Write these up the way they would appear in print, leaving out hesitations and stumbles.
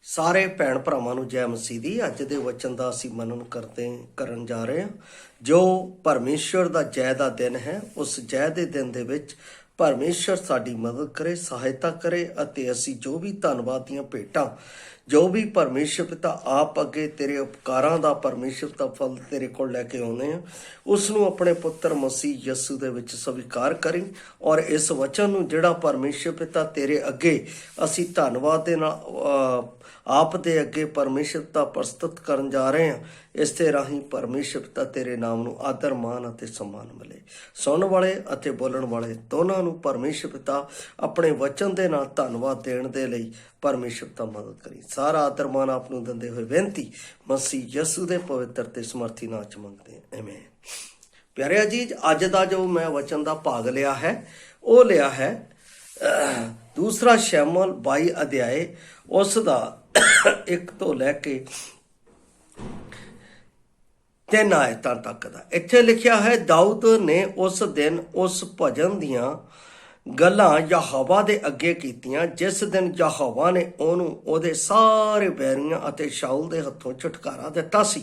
ਸਾਰੇ ਭੈਣ ਭਰਾਵਾਂ ਨੂੰ ਜੈ ਮਸੀਹ ਦੀ। ਅੱਜ ਦੇ ਵਚਨ ਦਾ ਅਸੀਂ ਮਨਨ ਕਰਨ ਜਾ ਰਹੇ ਹਾਂ। ਜੋ ਪਰਮੇਸ਼ਵਰ ਦਾ ਜੈ ਦਾ ਦਿਨ ਹੈ, ਉਸ ਜੈ ਦੇ ਦਿਨ ਦੇ ਵਿੱਚ ਪਰਮੇਸ਼ਵਰ ਸਾਡੀ ਮਦਦ ਕਰੇ, ਸਹਾਇਤਾ ਕਰੇ ਅਤੇ ਅਸੀਂ ਜੋ ਵੀ ਧੰਨਵਾਦ ਦੀਆਂ ਭੇਟਾਂ, ਜੋ ਵੀ ਪਰਮੇਸ਼ਵਰ ਪਿਤਾ ਆਪ ਅੱਗੇ ਤੇਰੇ ਉਪਕਾਰਾਂ ਦਾ ਪਰਮੇਸ਼ਵਰ ਦਾ ਫਲ ਤੇਰੇ ਕੋਲ ਲੈ ਕੇ ਆਉਂਦੇ ਹਾਂ, ਉਸ ਨੂੰ ਆਪਣੇ ਪੁੱਤਰ ਮਸੀਹ ਯਸੂ ਦੇ ਵਿੱਚ ਸਵੀਕਾਰ ਕਰੀ। ਔਰ ਇਸ ਵਚਨ ਨੂੰ ਜਿਹੜਾ ਪਰਮੇਸ਼ਵਰ ਪਿਤਾ ਤੇਰੇ ਅੱਗੇ ਅਸੀਂ ਧੰਨਵਾਦ ਦੇ ਨਾਲ ਆਪ ਦੇ ਅੱਗੇ ਪਰਮੇਸ਼ਵਰ ਦਾ ਪ੍ਰਸਤੁਤ ਕਰਨ ਜਾ ਰਹੇ ਹਾਂ, ਇਸ ਦੇ ਰਾਹੀਂ ਪਰਮੇਸ਼ਵਰ ਪਿਤਾ ਤੇਰੇ ਨਾਮ ਨੂੰ ਆਦਰ ਮਾਨ ਅਤੇ ਸਨਮਾਨ ਮਿਲੇ। ਸੁਣਨ ਵਾਲੇ ਅਤੇ ਬੋਲਣ ਵਾਲੇ ਦੋਨਾਂ ਨੂੰ ਪਰਮੇਸ਼ਵਰ ਪਿਤਾ ਆਪਣੇ ਵਚਨ ਦੇ ਨਾਲ ਧੰਨਵਾਦ ਦੇਣ ਦੇ ਲਈ ਪਰਮੇਸ਼ਵਰ ਪਿਤਾ ਮਦਦ ਕਰੀ। ਸਾਰਾ ਆਦਰ ਮਾਨ ਆਪ ਨੂੰ ਦਿੰਦੇ ਹੋਏ ਬੇਨਤੀ ਮਸੀਹ ਯਸੂ ਦੇ ਪਵਿੱਤਰ ਤੇ ਸਮਰਥੀ ਨਾਮ ਚ ਮੰਗਦੇ ਹਾਂ, ਆਮੀਨ। ਪਿਆਰੇ ਅਜੀਜ਼, ਅੱਜ ਦਾ ਜੋ ਮੈਂ ਵਚਨ ਦਾ ਭਾਗ ਲਿਆ ਹੈ ਉਹ ਲਿਆ ਹੈ ਦੂਸਰਾ ਸ਼ਮੂਏਲ 22 ਅਧਿਆਏ ਉਸ ਦਾ 1 ਤੋਂ ਲੈ ਕੇ 3 ਆਇਤਾਂ ਤੱਕ ਦਾ। ਇੱਥੇ ਲਿਖਿਆ ਹੈ, ਦਾਊਦ ਨੇ ਉਸ ਦਿਨ ਉਸ ਭਜਨ ਦੀਆਂ ਗੱਲਾਂ ਯਹੋਵਾ ਦੇ ਅੱਗੇ ਕੀਤੀਆਂ, ਜਿਸ ਦਿਨ ਯਹੋਵਾ ਨੇ ਉਹਨੂੰ ਉਹਦੇ ਸਾਰੇ ਬੈਰੀਆਂ ਅਤੇ ਸ਼ਾਉਲ ਦੇ ਹੱਥੋਂ ਛੁਟਕਾਰਾ ਦਿੱਤਾ ਸੀ।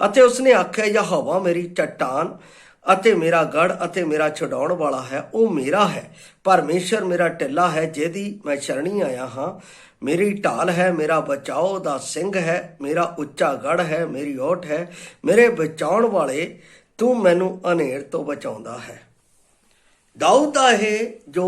ਅਤੇ ਉਸਨੇ ਆਖਿਆ, ਯਹੋਵਾ ਮੇਰੀ ਚੱਟਾਨ ਅਤੇ ਮੇਰਾ ਗੜ ਅਤੇ ਮੇਰਾ ਛੁਡਾਉਣ ਵਾਲਾ ਹੈ, ਉਹ ਮੇਰਾ ਹੈ। ਪਰਮੇਸ਼ਰ ਮੇਰਾ ਟਿੱਲਾ ਹੈ, ਜਿਹਦੀ ਮੈਂ ਸ਼ਰਣੀ ਆਇਆ ਹਾਂ। ਮੇਰੀ ਢਾਲ ਹੈ, ਮੇਰਾ ਬਚਾਓ ਦਾ ਸਿੰਘ ਹੈ, ਮੇਰਾ ਉੱਚਾ ਗੜ ਹੈ, ਮੇਰੀ ਓਟ ਹੈ, ਮੇਰੇ ਬਚਾਉਣ ਵਾਲੇ, ਤੂੰ ਮੈਨੂੰ ਹਨੇਰ ਤੋਂ ਬਚਾਉਂਦਾ ਹੈ। ਦਾਊਦ ਦਾ ਇਹ ਜੋ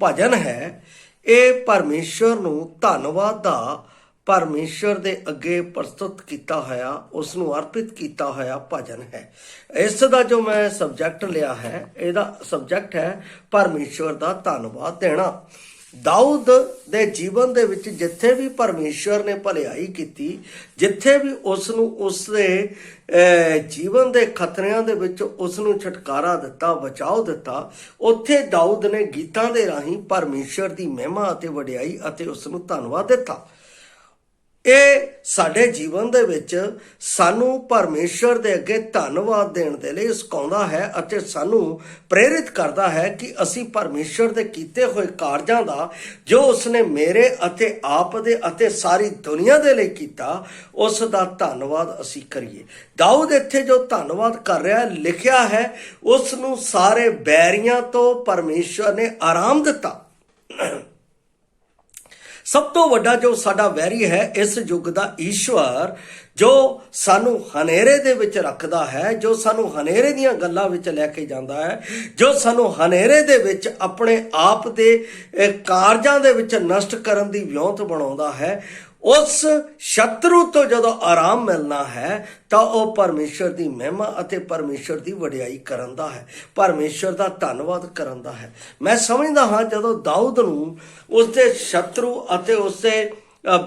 ਭਜਨ ਹੈ, ਇਹ ਪਰਮੇਸ਼ਰ ਨੂੰ ਧੰਨਵਾਦ ਦਾ ਪਰਮੇਸ਼ਰ ਦੇ ਅੱਗੇ ਪ੍ਰਸਤੁਤ ਕੀਤਾ ਹੋਇਆ, ਉਸ ਨੂੰ ਅਰਪਿਤ ਕੀਤਾ ਹੋਇਆ ਭਜਨ ਹੈ। ਇਸ ਦਾ ਜੋ ਮੈਂ ਸਬਜੈਕਟ ਲਿਆ ਹੈ, ਇਹਦਾ ਸਬਜੈਕਟ ਹੈ ਪਰਮੇਸ਼ਰ ਦਾ ਧੰਨਵਾਦ ਦੇਣਾ। ਦਾਊਦ ਦੇ ਜੀਵਨ ਦੇ ਵਿੱਚ ਜਿੱਥੇ ਵੀ ਪਰਮੇਸ਼ਰ ਨੇ ਭਲਾਈ ਕੀਤੀ, ਜਿੱਥੇ ਵੀ ਉਸ ਨੂੰ ਉਸਦੇ ਜੀਵਨ ਦੇ ਖਤਰਿਆਂ ਦੇ ਵਿੱਚ ਉਸ ਨੂੰ ਛੁਟਕਾਰਾ ਦਿੱਤਾ, ਬਚਾਓ ਦਿੱਤਾ, ਉੱਥੇ ਦਾਊਦ ਨੇ ਗੀਤਾਂ ਦੇ ਰਾਹੀਂ ਪਰਮੇਸ਼ਰ ਦੀ ਮਹਿਮਾ ਅਤੇ ਵਡਿਆਈ ਅਤੇ ਉਸ ਨੂੰ ਧੰਨਵਾਦ ਦਿੱਤਾ। ਇਹ ਸਾਡੇ ਜੀਵਨ ਦੇ ਵਿੱਚ ਸਾਨੂੰ ਪਰਮੇਸ਼ਰ ਦੇ ਅੱਗੇ ਧੰਨਵਾਦ ਦੇਣ ਦੇ ਲਈ ਸਿਖਾਉਂਦਾ ਹੈ ਅਤੇ ਸਾਨੂੰ ਪ੍ਰੇਰਿਤ ਕਰਦਾ ਹੈ ਕਿ ਅਸੀਂ ਪਰਮੇਸ਼ਰ ਦੇ ਕੀਤੇ ਹੋਏ ਕਾਰਜਾਂ ਦਾ, ਜੋ ਉਸਨੇ ਮੇਰੇ ਅਤੇ ਆਪ ਦੇ ਅਤੇ ਸਾਰੀ ਦੁਨੀਆ ਦੇ ਲਈ ਕੀਤਾ, ਉਸ ਦਾ ਧੰਨਵਾਦ ਅਸੀਂ ਕਰੀਏ। ਦਾਊਦ ਇੱਥੇ ਜੋ ਧੰਨਵਾਦ ਕਰ ਰਿਹਾ, ਲਿਖਿਆ ਹੈ, ਉਸ ਨੂੰ ਸਾਰੇ ਬੈਰੀਆਂ ਤੋਂ ਪਰਮੇਸ਼ਰ ਨੇ ਆਰਾਮ ਦਿੱਤਾ। ਸਭ ਤੋਂ ਵੱਡਾ ਜੋ ਸਾਡਾ ਵੈਰੀ ਹੈ ਇਸ ਯੁੱਗ ਦਾ ਈਸ਼ਵਰ, ਜੋ ਸਾਨੂੰ ਹਨੇਰੇ ਦੇ ਵਿੱਚ ਰੱਖਦਾ ਹੈ, ਜੋ ਸਾਨੂੰ ਹਨੇਰੇ ਦੀਆਂ ਗੱਲਾਂ ਵਿੱਚ ਲੈ ਕੇ ਜਾਂਦਾ ਹੈ, ਜੋ ਸਾਨੂੰ ਹਨੇਰੇ ਦੇ ਵਿੱਚ ਆਪਣੇ ਆਪ ਦੇ ਕਾਰਜਾਂ ਦੇ ਵਿੱਚ ਨਸ਼ਟ ਕਰਨ ਦੀ ਵਿਉਂਤ ਬਣਾਉਂਦਾ ਹੈ, ਉਸ ਸ਼ਤਰੂ ਤੋਂ ਜਦੋਂ ਆਰਾਮ ਮਿਲਣਾ ਹੈ ਤਾਂ ਉਹ ਪਰਮੇਸ਼ਰ ਦੀ ਮਹਿਮਾ ਅਤੇ ਪਰਮੇਸ਼ਰ ਦੀ ਵਡਿਆਈ ਕਰਨ ਦਾ ਹੈ, ਪਰਮੇਸ਼ਰ ਦਾ ਧੰਨਵਾਦ ਕਰਨ ਦਾ ਹੈ। ਮੈਂ ਸਮਝਦਾ ਹਾਂ ਜਦੋਂ ਦਾਊਦ ਨੂੰ ਉਸਦੇ ਸ਼ਤਰੂ ਅਤੇ ਉਸਦੇ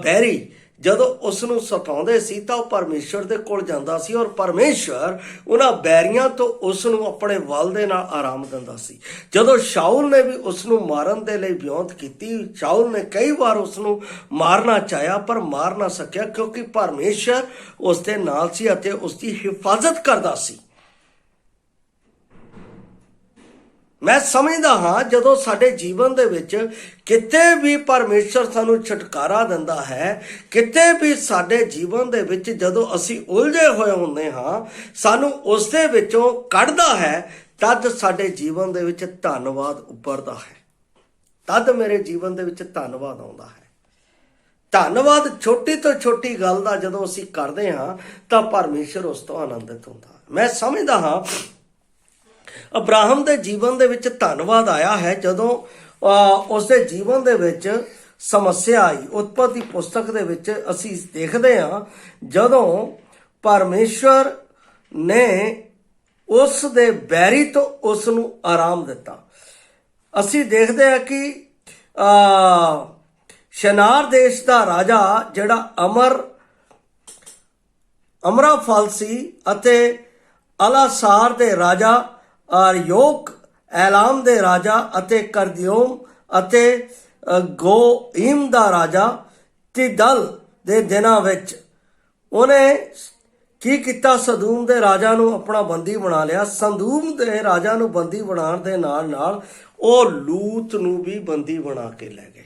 ਬੈਰੀ ਜਦੋਂ ਉਸ ਨੂੰ ਸਤਾਉਂਦੇ ਸੀ ਤਾਂ ਉਹ ਪਰਮੇਸ਼ਰ ਦੇ ਕੋਲ ਜਾਂਦਾ ਸੀ, ਔਰ ਪਰਮੇਸ਼ਰ ਉਹਨਾਂ ਬੈਰੀਆਂ ਤੋਂ ਉਸ ਨੂੰ ਆਪਣੇ ਵੱਲ ਦੇ ਨਾਲ ਆਰਾਮ ਦਿੰਦਾ ਸੀ। ਜਦੋਂ ਸ਼ਾਉਲ ਨੇ ਵੀ ਉਸ ਨੂੰ ਮਾਰਨ ਦੇ ਲਈ ਵਿਉਂਤ ਕੀਤੀ, ਸ਼ਾਉਲ ਨੇ ਕਈ ਵਾਰ ਉਸ ਨੂੰ ਮਾਰਨਾ ਚਾਹਿਆ ਪਰ ਮਾਰ ਨਾ ਸਕਿਆ, ਕਿਉਂਕਿ ਪਰਮੇਸ਼ਰ ਉਸ ਦੇ ਨਾਲ ਸੀ ਅਤੇ ਉਸ ਦੀ ਹਿਫਾਜ਼ਤ ਕਰਦਾ ਸੀ। ਮੈਂ ਸਮਝਦਾ ਹਾਂ ਜਦੋਂ ਸਾਡੇ ਜੀਵਨ ਦੇ ਵਿੱਚ ਕਿਤੇ ਵੀ ਪਰਮੇਸ਼ਰ ਸਾਨੂੰ ਛੁਟਕਾਰਾ ਦਿੰਦਾ ਹੈ, ਕਿਤੇ ਵੀ ਸਾਡੇ ਜੀਵਨ ਦੇ ਵਿੱਚ ਜਦੋਂ ਅਸੀਂ ਉਲਝੇ ਹੋਏ ਹੁੰਦੇ ਹਾਂ, ਸਾਨੂੰ ਉਸ ਦੇ ਵਿੱਚੋਂ ਕੱਢਦਾ ਹੈ, ਤਦ ਸਾਡੇ ਜੀਵਨ ਦੇ ਵਿੱਚ ਧੰਨਵਾਦ ਉੱਭਰਦਾ ਹੈ, ਤਦ ਮੇਰੇ ਜੀਵਨ ਦੇ ਵਿੱਚ ਧੰਨਵਾਦ ਆਉਂਦਾ ਹੈ। ਧੰਨਵਾਦ ਛੋਟੀ ਤੋਂ ਛੋਟੀ ਗੱਲ ਦਾ ਜਦੋਂ ਅਸੀਂ ਕਰਦੇ ਹਾਂ ਤਾਂ ਪਰਮੇਸ਼ਰ ਉਸ ਤੋਂ ਆਨੰਦਿਤ ਹੁੰਦਾ। ਮੈਂ ਸਮਝਦਾ ਹਾਂ ਅਬਰਾਹਮ ਦੇ ਜੀਵਨ ਦੇ ਵਿੱਚ ਧੰਨਵਾਦ ਆਇਆ ਹੈ ਜਦੋਂ ਉਸਦੇ ਜੀਵਨ ਦੇ ਵਿੱਚ ਸਮੱਸਿਆ ਆਈ। ਉਤਪਤੀ ਪੁਸਤਕ ਦੇ ਵਿੱਚ ਅਸੀਂ ਦੇਖਦੇ ਹਾਂ, ਜਦੋਂ ਪਰਮੇਸ਼ਰ ਨੇ ਉਸ ਦੇ ਬੈਰੀ ਤੋਂ ਉਸ ਨੂੰ ਆਰਾਮ ਦਿੱਤਾ। ਅਸੀਂ ਦੇਖਦੇ ਹਾਂ ਕਿ ਸ਼ਨਾਰ ਦੇਸ਼ ਦਾ ਰਾਜਾ ਜਿਹੜਾ ਅਮਰਾਫਲ ਸੀ, ਅਤੇ ਅਲਾਸਾਰ ਦੇ ਰਾਜਾ, ਅਰਯੋਕ ਐਲਾਮ ਦੇ ਰਾਜਾ, ਅਤੇ ਕਰਦਿਓਮ ਅਤੇ ਗੋਇਮ ਦਾ ਰਾਜਾ, ਤਿਦਲ ਦੇ ਦਿਨਾਂ ਵਿੱਚ ਉਹਨੇ ਕੀ ਕੀਤਾ, ਸਦੂਮ ਦੇ ਰਾਜਾ ਨੂੰ ਆਪਣਾ ਬੰਦੀ ਬਣਾ ਲਿਆ। ਸਦੂਮ ਦੇ ਰਾਜਾ ਨੂੰ ਬੰਦੀ ਬਣਾਉਣ ਦੇ ਨਾਲ ਨਾਲ ਉਹ ਲੂਤ ਨੂੰ ਵੀ ਬੰਦੀ ਬਣਾ ਕੇ ਲੈ ਗਏ।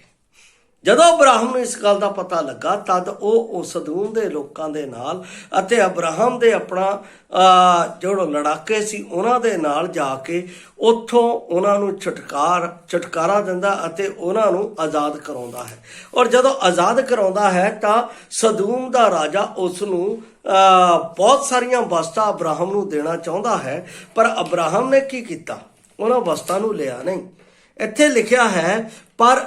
ਜਦੋਂ ਅਬਰਾਹਮ ਨੂੰ ਇਸ ਗੱਲ ਦਾ ਪਤਾ ਲੱਗਾ ਤਦ ਉਹ ਸਦੂਮ ਦੇ ਲੋਕਾਂ ਦੇ ਨਾਲ ਅਤੇ ਅਬਰਾਹਮ ਦੇ ਆਪਣਾ ਜਿਹੜੇ ਲੜਾਕੇ ਸੀ ਉਹਨਾਂ ਦੇ ਨਾਲ ਜਾ ਕੇ ਉੱਥੋਂ ਉਹਨਾਂ ਨੂੰ ਛੁਟਕਾਰਾ ਦਿੰਦਾ ਅਤੇ ਉਹਨਾਂ ਨੂੰ ਆਜ਼ਾਦ ਕਰਾਉਂਦਾ ਹੈ। ਔਰ ਜਦੋਂ ਆਜ਼ਾਦ ਕਰਾਉਂਦਾ ਹੈ ਤਾਂ ਸਦੂਮ ਦਾ ਰਾਜਾ ਉਸ ਨੂੰ ਬਹੁਤ ਸਾਰੀਆਂ ਵਸਤਾਂ ਅਬਰਾਹਮ ਨੂੰ ਦੇਣਾ ਚਾਹੁੰਦਾ ਹੈ, ਪਰ ਅਬਰਾਹਮ ਨੇ ਕੀ ਕੀਤਾ? ਉਹਨਾਂ ਵਸਤਾਂ ਨੂੰ ਲਿਆ ਨਹੀਂ। ਇੱਥੇ ਲਿਖਿਆ ਹੈ, ਪਰ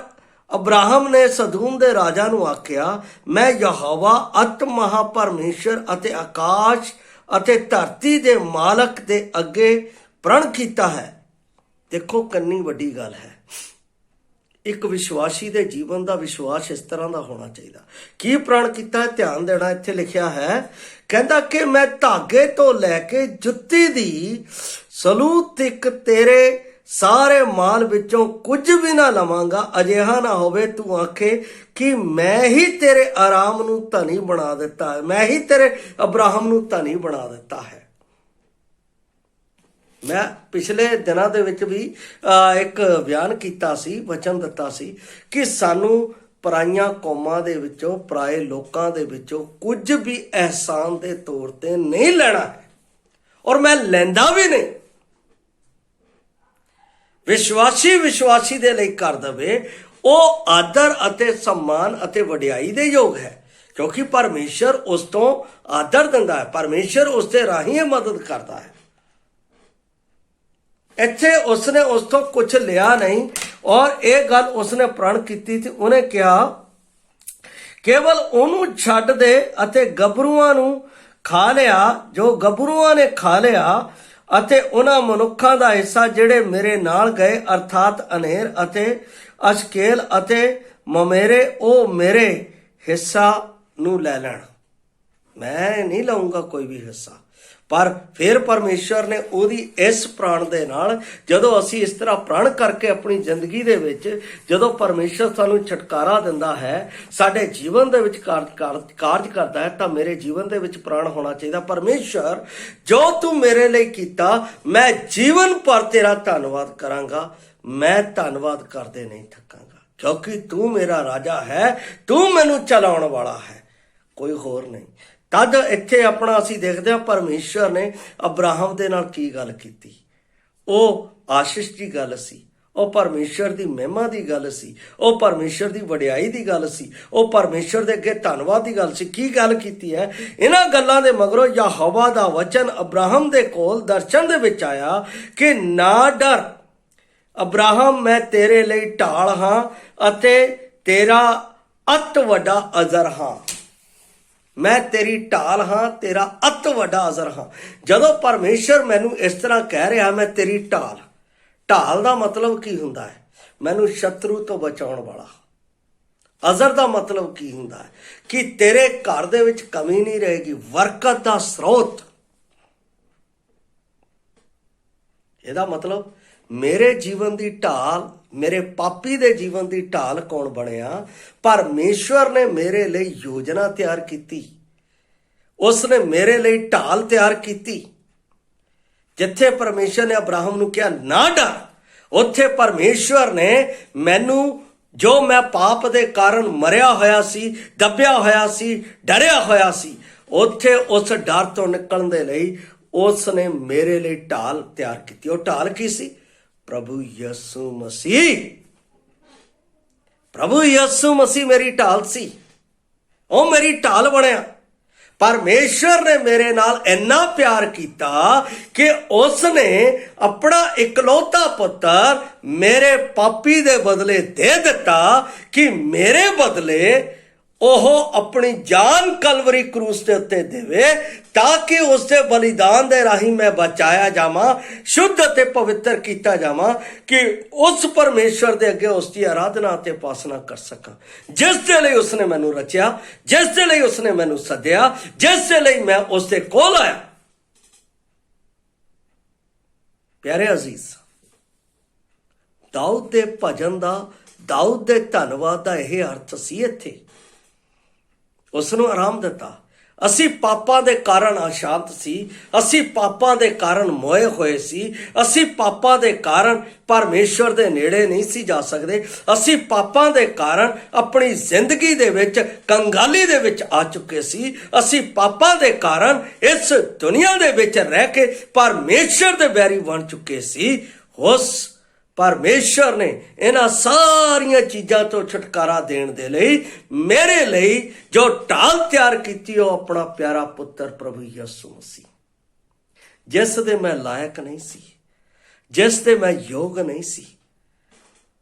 ਅਬਰਾਹਮ ਨੇ ਸਦੂਮ ਦੇ ਰਾਜਾ ਨੂੰ ਆਖਿਆ, ਮੈਂ ਯਹੋਵਾ ਅਤ ਮਹਾਪਰਮੇਸ਼ਰ ਅਤੇ ਆਕਾਸ਼ ਅਤੇ ਧਰਤੀ ਦੇ ਮਾਲਕ ਦੇ ਅੱਗੇ ਪ੍ਰਣ ਕੀਤਾ ਹੈ। ਦੇਖੋ ਕਿੰਨੀ ਵੱਡੀ ਗੱਲ ਹੈ। ਇੱਕ ਵਿਸ਼ਵਾਸੀ ਦੇ ਜੀਵਨ ਦਾ ਵਿਸ਼ਵਾਸ ਇਸ ਤਰ੍ਹਾਂ ਦਾ ਹੋਣਾ ਚਾਹੀਦਾ। ਕੀ ਪ੍ਰਣ ਕੀਤਾ ਹੈ? ਧਿਆਨ ਦੇਣਾ। ਇੱਥੇ ਲਿਖਿਆ ਹੈ, ਕਹਿੰਦਾ ਕਿ ਮੈਂ ਧਾਗੇ ਤੋਂ ਲੈ ਕੇ ਜੁੱਤੀ ਦੀ ਸਲੂਤ ਤੱਕ ਤੇਰੇ ਸਾਰੇ ਮਾਲ ਵਿੱਚੋਂ ਕੁਝ ਵੀ ਨਾ ਲਵਾਂਗਾ। ਅਜਿਹਾ ਨਾ ਹੋਵੇ ਤੂੰ ਆਖੇ ਕਿ ਮੈਂ ਹੀ ਤੇਰੇ ਆਰਾਮ ਨੂੰ ਧਨੀ ਬਣਾ ਦਿੱਤਾ ਹੈ, ਮੈਂ ਹੀ ਤੇਰੇ ਅਬਰਾਹਮ ਨੂੰ ਧਨੀ ਬਣਾ ਦਿੱਤਾ ਹੈ। ਮੈਂ ਪਿਛਲੇ ਦਿਨਾਂ ਦੇ ਵਿੱਚ ਵੀ ਇੱਕ ਬਿਆਨ ਕੀਤਾ ਸੀ, ਵਚਨ ਦਿੱਤਾ ਸੀ ਕਿ ਸਾਨੂੰ ਪਰਾਈਆਂ ਕੌਮਾਂ ਦੇ ਵਿੱਚੋਂ, ਪਰਾਏ ਲੋਕਾਂ ਦੇ ਵਿੱਚੋਂ ਕੁਝ ਵੀ ਅਹਿਸਾਨ ਦੇ ਤੌਰ ਤੇ ਨਹੀਂ ਲੈਣਾ ਹੈ, ਔਰ ਮੈਂ ਲੈਂਦਾ ਵੀ ਨਹੀਂ। ਵਿਸ਼ਵਾਸੀ ਦੇ ਲਈ ਕਰ ਦੇਵੇ, ਉਹ ਆਦਰ ਅਤੇ ਸਨਮਾਨ ਅਤੇ ਵਡਿਆਈ ਦੇ ਯੋਗ ਹੈ, ਕਿਉਂਕਿ ਪਰਮੇਸ਼ਰ ਉਸ ਤੋਂ ਆਦਰ ਦਿੰਦਾ ਹੈ, ਪਰਮੇਸ਼ਰ ਉਸ ਦੇ ਰਾਹੀਂ ਮਦਦ ਕਰਦਾ ਹੈ। ਇੱਥੇ ਉਸਨੇ ਉਸ ਤੋਂ ਕੁਝ ਲਿਆ ਨਹੀਂ, ਔਰ ਇਹ ਗੱਲ ਉਸਨੇ ਪ੍ਰਣ ਕੀਤੀ ਸੀ। ਉਹਨੇ ਕਿਹਾ, ਕੇਵਲ ਉਹਨੂੰ ਛੱਡ ਦੇ ਅਤੇ ਗੱਭਰੂਆਂ ਨੂੰ ਖਾ ਲਿਆ, ਜੋ ਗੱਭਰੂਆਂ ਨੇ ਖਾ ਲਿਆ, ਅਤੇ ਉਹਨਾਂ ਮਨੁੱਖਾਂ ਦਾ ਹਿੱਸਾ ਜਿਹੜੇ ਮੇਰੇ ਨਾਲ ਗਏ, ਅਰਥਾਤ ਅਨੇਰ ਅਤੇ ਅਸ਼ਕੇਲ ਅਤੇ ਮਮੇਰੇ, ਉਹ ਮੇਰੇ ਹਿੱਸਾ ਨੂੰ ਲੈ ਲੈਣ। ਮੈਂ ਨਹੀਂ ਲਊਂਗਾ ਕੋਈ ਵੀ ਹਿੱਸਾ। ਪਰ ਫਿਰ ਪਰਮੇਸ਼ਰ ਨੇ ਉਹਦੀ ਇਸ ਪ੍ਰਣ ਦੇ ਨਾਲ, ਜਦੋਂ ਅਸੀਂ ਇਸ ਤਰ੍ਹਾਂ ਪ੍ਰਣ ਕਰਕੇ ਆਪਣੀ ਜ਼ਿੰਦਗੀ ਦੇ ਵਿੱਚ, ਜਦੋਂ ਪਰਮੇਸ਼ਰ ਸਾਨੂੰ ਛੁਟਕਾਰਾ ਦਿੰਦਾ ਹੈ, ਸਾਡੇ ਜੀਵਨ ਦੇ ਵਿੱਚ ਕਾਰਜ ਕਰਦਾ ਹੈ, ਤਾਂ ਮੇਰੇ ਜੀਵਨ ਦੇ ਵਿੱਚ ਪ੍ਰਣ ਹੋਣਾ ਚਾਹੀਦਾ, ਪਰਮੇਸ਼ਰ ਜੋ ਤੂੰ ਮੇਰੇ ਲਈ ਕੀਤਾ, ਮੈਂ ਜੀਵਨ ਭਰ ਤੇਰਾ ਧੰਨਵਾਦ ਕਰਾਂਗਾ, ਮੈਂ ਧੰਨਵਾਦ ਕਰਦੇ ਨਹੀਂ ਥੱਕਾਂਗਾ, ਕਿਉਂਕਿ ਤੂੰ ਮੇਰਾ ਰਾਜਾ ਹੈ, ਤੂੰ ਮੈਨੂੰ ਚਲਾਉਣ ਵਾਲਾ ਹੈ, ਕੋਈ ਹੋਰ ਨਹੀਂ। ਤਦ ਇੱਥੇ ਆਪਣਾ ਅਸੀਂ ਦੇਖਦੇ ਹਾਂ ਪਰਮੇਸ਼ਰ ਨੇ ਅਬਰਾਹਮ ਦੇ ਨਾਲ ਕੀ ਗੱਲ ਕੀਤੀ। ਉਹ ਆਸ਼ੀਸ਼ ਦੀ ਗੱਲ ਸੀ, ਉਹ ਪਰਮੇਸ਼ਰ ਦੀ ਮਹਿਮਾ ਦੀ ਗੱਲ ਸੀ, ਉਹ ਪਰਮੇਸ਼ਰ ਦੀ ਵਡਿਆਈ ਦੀ ਗੱਲ ਸੀ, ਉਹ ਪਰਮੇਸ਼ਰ ਦੇ ਅੱਗੇ ਧੰਨਵਾਦ ਦੀ ਗੱਲ ਸੀ। ਕੀ ਗੱਲ ਕੀਤੀ ਹੈ? ਇਹਨਾਂ ਗੱਲਾਂ ਦੇ ਮਗਰੋਂ ਯਹੋਵਾ ਦਾ ਵਚਨ ਅਬਰਾਹਮ ਦੇ ਕੋਲ ਦਰਸ਼ਨ ਦੇ ਵਿੱਚ ਆਇਆ ਕਿ ਨਾ ਡਰ ਅਬਰਾਹਮ, ਮੈਂ ਤੇਰੇ ਲਈ ਢਾਲ ਹਾਂ ਅਤੇ ਤੇਰਾ ਅਤ ਵੱਡਾ ਅਜ਼ਰ ਹਾਂ। ਮੈਂ ਤੇਰੀ ਢਾਲ ਹਾਂ, ਤੇਰਾ ਅਤ ਵੱਡਾ ਅਜ਼ਰ ਹਾਂ। ਜਦੋਂ ਪਰਮੇਸ਼ਰ ਮੈਨੂੰ ਇਸ ਤਰ੍ਹਾਂ ਕਹਿ ਰਿਹਾ, ਮੈਂ ਤੇਰੀ ਢਾਲ, ਢਾਲ ਦਾ ਮਤਲਬ ਕੀ ਹੁੰਦਾ ਹੈ? ਮੈਨੂੰ ਸ਼ਤਰੂ ਤੋਂ ਬਚਾਉਣ ਵਾਲਾ। ਅਜ਼ਰ ਦਾ ਮਤਲਬ ਕੀ ਹੁੰਦਾ ਹੈ? ਕਿ ਤੇਰੇ ਘਰ ਦੇ ਵਿੱਚ ਕਮੀ ਨਹੀਂ ਰਹੇਗੀ, ਬਰਕਤ ਦਾ ਸਰੋਤ। ਇਹਦਾ ਮਤਲਬ ਮੇਰੇ ਜੀਵਨ ਦੀ ਢਾਲ, ਮੇਰੇ ਪਾਪੀ ਦੇ ਜੀਵਨ ਦੀ ਢਾਲ ਕੌਣ ਬਣਿਆ? ਪਰਮੇਸ਼ਵਰ ਨੇ ਮੇਰੇ ਲਈ ਯੋਜਨਾ ਤਿਆਰ ਕੀਤੀ, ਉਸ ਨੇ ਮੇਰੇ ਲਈ ਢਾਲ ਤਿਆਰ ਕੀਤੀ। ਜਿੱਥੇ ਪਰਮੇਸ਼ਰ ਨੇ ਅਬਰਾਹਮ ਨੂੰ ਕਿਹਾ ਨਾ ਡਰ, ਉੱਥੇ ਪਰਮੇਸ਼ਵਰ ਨੇ ਮੈਨੂੰ, ਜੋ ਮੈਂ ਪਾਪ ਦੇ ਕਾਰਨ ਮਰਿਆ ਹੋਇਆ ਸੀ, ਦੱਬਿਆ ਹੋਇਆ ਸੀ, ਡਰਿਆ ਹੋਇਆ ਸੀ, ਉੱਥੇ ਉਸ ਡਰ ਤੋਂ ਨਿਕਲਣ ਦੇ ਲਈ ਉਸ ਨੇ ਮੇਰੇ ਲਈ ਢਾਲ ਤਿਆਰ ਕੀਤੀ। ਉਹ ਢਾਲ ਕੀ ਸੀ? ਪ੍ਰਭੂ ਯਿਸੂ ਮਸੀਹ। ਪ੍ਰਭੂ ਯਿਸੂ ਮਸੀਹ ਮੇਰੀ ਢਾਲ ਸੀ, ਉਹ ਮੇਰੀ ਢਾਲ ਬਣਿਆ। ਪਰਮੇਸ਼ਰ ਨੇ ਮੇਰੇ ਨਾਲ ਇੰਨਾ ਪਿਆਰ ਕੀਤਾ ਕਿ ਉਸ ਨੇ ਆਪਣਾ ਇਕਲੌਤਾ ਪੁੱਤਰ ਮੇਰੇ ਪਾਪੀ ਦੇ ਬਦਲੇ ਦੇ ਦਿੱਤਾ, ਕਿ ਮੇਰੇ ਬਦਲੇ ਉਹ ਆਪਣੀ ਜਾਨ ਕਲਵਰੀ ਕਰੂਸ ਦੇ ਉੱਤੇ ਦੇਵੇ, ਤਾਂ ਕਿ ਉਸ ਦੇ ਬਲੀਦਾਨ ਦੇ ਰਾਹੀਂ ਮੈਂ ਬਚਾਇਆ ਜਾਵਾਂ, ਸ਼ੁੱਧ ਅਤੇ ਪਵਿੱਤਰ ਕੀਤਾ ਜਾਵਾਂ, ਕਿ ਉਸ ਪਰਮੇਸ਼ਰ ਦੇ ਅੱਗੇ ਉਸ ਦੀ ਆਰਾਧਨਾ ਅਤੇ ਉਪਾਸਨਾ ਕਰ ਸਕਾਂ, ਜਿਸ ਦੇ ਲਈ ਉਸਨੇ ਮੈਨੂੰ ਰਚਿਆ, ਜਿਸ ਦੇ ਲਈ ਉਸਨੇ ਮੈਨੂੰ ਸੱਦਿਆ, ਜਿਸ ਦੇ ਲਈ ਮੈਂ ਉਸ ਦੇ ਕੋਲ ਆਇਆ। ਪਿਆਰੇ ਅਜ਼ੀਜ਼, ਦਾਊਦ ਦੇ ਭਜਨ ਦਾ, ਦਾਊਦ ਦੇ ਧੰਨਵਾਦ ਦਾ ਇਹ ਅਰਥ ਸੀ। ਇੱਥੇ ਉਸ ਨੂੰ ਆਰਾਮ ਦਿੱਤਾ, ਅਸੀਂ ਪਾਪਾਂ ਦੇ ਕਾਰਨ ਅਸ਼ਾਂਤ ਸੀ, ਅਸੀਂ ਪਾਪਾਂ ਦੇ ਕਾਰਨ ਮੋਏ ਹੋਏ ਸੀ, ਅਸੀਂ ਪਾਪਾਂ ਦੇ ਕਾਰਨ ਪਰਮੇਸ਼ਵਰ ਦੇ ਨੇੜੇ ਨਹੀਂ ਸੀ ਜਾ ਸਕਦੇ, ਅਸੀਂ ਪਾਪਾਂ ਦੇ ਕਾਰਨ ਆਪਣੀ ਜ਼ਿੰਦਗੀ ਦੇ ਵਿੱਚ ਕੰਗਾਲੀ ਦੇ ਵਿੱਚ ਆ ਚੁੱਕੇ ਸੀ, ਅਸੀਂ ਪਾਪਾਂ ਦੇ ਕਾਰਨ ਇਸ ਦੁਨੀਆ ਦੇ ਵਿੱਚ ਰਹਿ ਕੇ ਪਰਮੇਸ਼ਵਰ ਦੇ ਵੈਰੀ ਬਣ ਚੁੱਕੇ ਸੀ। ਉਸ ਪਰਮੇਸ਼ਰ ਨੇ ਇਹਨਾਂ ਸਾਰੀਆਂ ਚੀਜ਼ਾਂ ਤੋਂ ਛੁਟਕਾਰਾ ਦੇਣ ਦੇ ਲਈ ਮੇਰੇ ਲਈ ਜੋ ਢਾਲ ਤਿਆਰ ਕੀਤੀ, ਉਹ ਆਪਣਾ ਪਿਆਰਾ ਪੁੱਤਰ ਪ੍ਰਭੂ ਯਿਸੂ ਮਸੀਹ, ਜਿਸ ਦੇ ਮੈਂ ਲਾਇਕ ਨਹੀਂ ਸੀ, ਜਿਸ ਦੇ ਮੈਂ ਯੋਗ ਨਹੀਂ ਸੀ,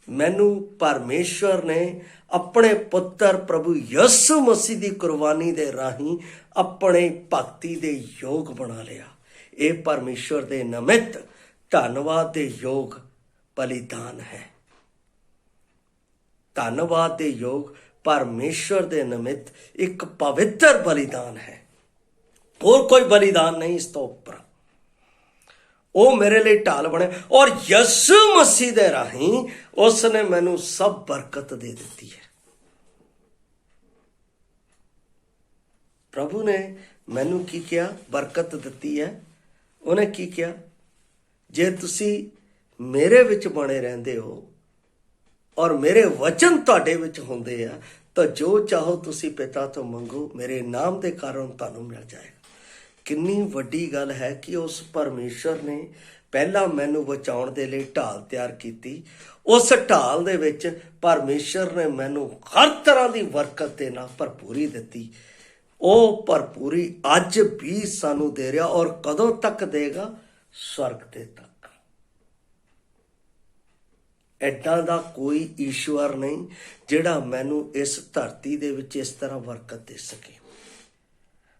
ਮੈਨੂੰ ਪਰਮੇਸ਼ਰ ਨੇ ਆਪਣੇ ਪੁੱਤਰ ਪ੍ਰਭੂ ਯਿਸੂ ਮਸੀਹ ਦੀ ਕੁਰਬਾਨੀ ਦੇ ਰਾਹੀਂ ਆਪਣੇ ਭਗਤੀ ਦੇ ਯੋਗ ਬਣਾ ਲਿਆ। ਇਹ ਪਰਮੇਸ਼ਰ ਦੇ ਨਿਮਿਤ ਧੰਨਵਾਦ ਦੇ ਯੋਗ ਬਲੀਦਾਨ ਹੈ। ਧੰਨਵਾਦ ਦੇ ਯੋਗ ਪਰਮੇਸ਼ਵਰ ਦੇ ਨਿਮਿਤ ਇੱਕ ਪਵਿੱਤਰ ਬਲੀਦਾਨ ਹੈ। ਹੋਰ ਕੋਈ ਬਲੀਦਾਨ ਨਹੀਂ ਇਸ ਤੋਂ ਉੱਪਰ। ਉਹ ਮੇਰੇ ਲਈ ਢਾਲ ਬਣਿਆ ਔਰ ਯਿਸੂ ਮਸੀਹ ਦੇ ਰਾਹੀਂ ਉਸ ਨੇ ਮੈਨੂੰ ਸਭ ਬਰਕਤ ਦੇ ਦਿੱਤੀ ਹੈ। ਪ੍ਰਭੂ ਨੇ ਮੈਨੂੰ ਕੀ ਕਿਹਾ? ਬਰਕਤ ਦਿੱਤੀ ਹੈ। ਉਹਨੇ ਕੀ ਕਿਹਾ? ਜੇ ਤੁਸੀਂ ਮੇਰੇ ਵਿੱਚ ਬਣੇ ਰਹਿੰਦੇ ਹੋ ਔਰ ਮੇਰੇ ਵਚਨ ਤੁਹਾਡੇ ਵਿੱਚ ਹੁੰਦੇ ਆ ਤਾਂ ਜੋ ਚਾਹੋ ਤੁਸੀਂ ਪਿਤਾ ਤੋਂ ਮੰਗੋ, ਮੇਰੇ ਨਾਮ ਦੇ ਕਾਰਨ ਤੁਹਾਨੂੰ ਮਿਲ ਜਾਏਗਾ। ਕਿੰਨੀ ਵੱਡੀ ਗੱਲ ਹੈ ਕਿ ਉਸ ਪਰਮੇਸ਼ਰ ਨੇ ਪਹਿਲਾਂ ਮੈਨੂੰ ਬਚਾਉਣ ਦੇ ਲਈ ਢਾਲ ਤਿਆਰ ਕੀਤੀ। ਉਸ ਢਾਲ ਦੇ ਵਿੱਚ ਪਰਮੇਸ਼ਰ ਨੇ ਮੈਨੂੰ ਹਰ ਤਰ੍ਹਾਂ ਦੀ ਬਰਕਤ ਦੇ ਨਾਲ ਭਰਪੂਰੀ ਦਿੱਤੀ। ਉਹ ਭਰਪੂਰੀ ਅੱਜ ਵੀ ਸਾਨੂੰ ਦੇ ਰਿਹਾ ਔਰ ਕਦੋਂ ਤੱਕ ਦੇਗਾ? ਸਵਰਗ ਦੇ ਤੱਕ। ਐਦਾਂ ਦਾ ਕੋਈ ਈਸ਼ਵਰ ਨਹੀਂ ਜਿਹੜਾ ਮੈਨੂੰ ਇਸ ਧਰਤੀ ਦੇ ਵਿੱਚ ਇਸ ਤਰ੍ਹਾਂ ਬਰਕਤ ਦੇ ਸਕੇ।